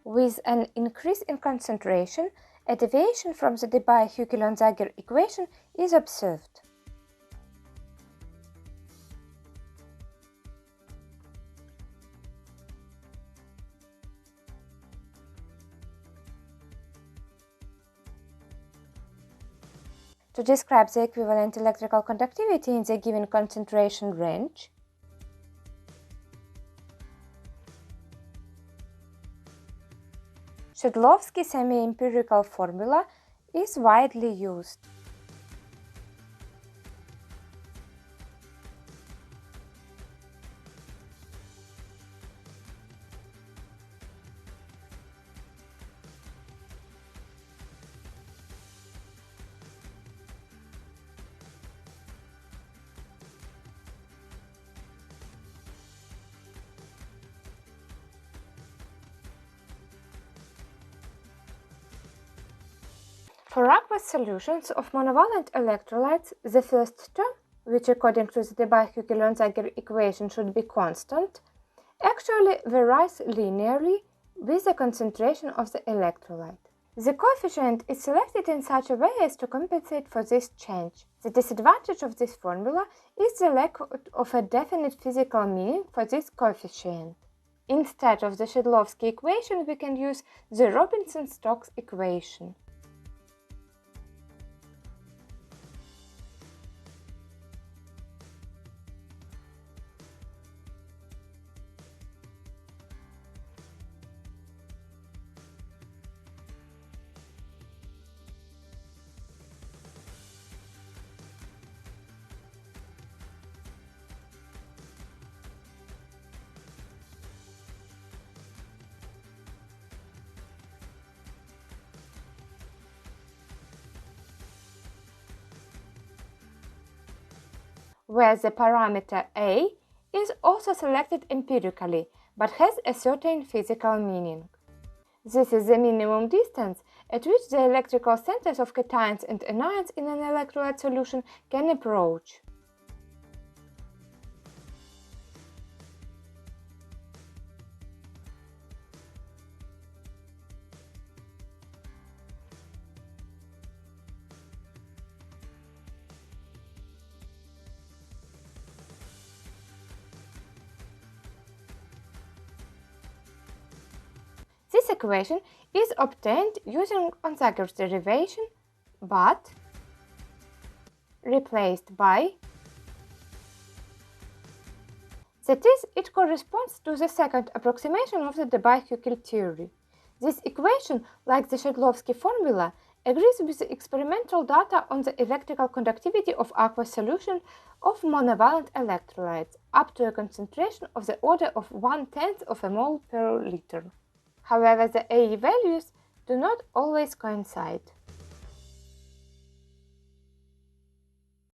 With an increase in concentration, a deviation from the Debye-Hückel Onsager equation is observed. To describe the equivalent electrical conductivity in the given concentration range, Schedlowski semi-empirical formula is widely used. For aqueous solutions of monovalent electrolytes, the first term, which according to the Debye-Hückel Onsager equation should be constant, actually varies linearly with the concentration of the electrolyte. The coefficient is selected in such a way as to compensate for this change. The disadvantage of this formula is the lack of a definite physical meaning for this coefficient. Instead of the Schedlowski equation, we can use the Robinson-Stokes equation. Where the parameter A is also selected empirically, but has a certain physical meaning. This is the minimum distance at which the electrical centers of cations and anions in an electrolyte solution can approach. This equation is obtained using Onsager's derivation, but replaced by, that is, it corresponds to the second approximation of the Debye-Hückel theory. This equation, like the Schedlowski formula, agrees with the experimental data on the electrical conductivity of aqueous solution of monovalent electrolytes up to a concentration of the order of 1/10 of a mole per liter. However, the AE values do not always coincide.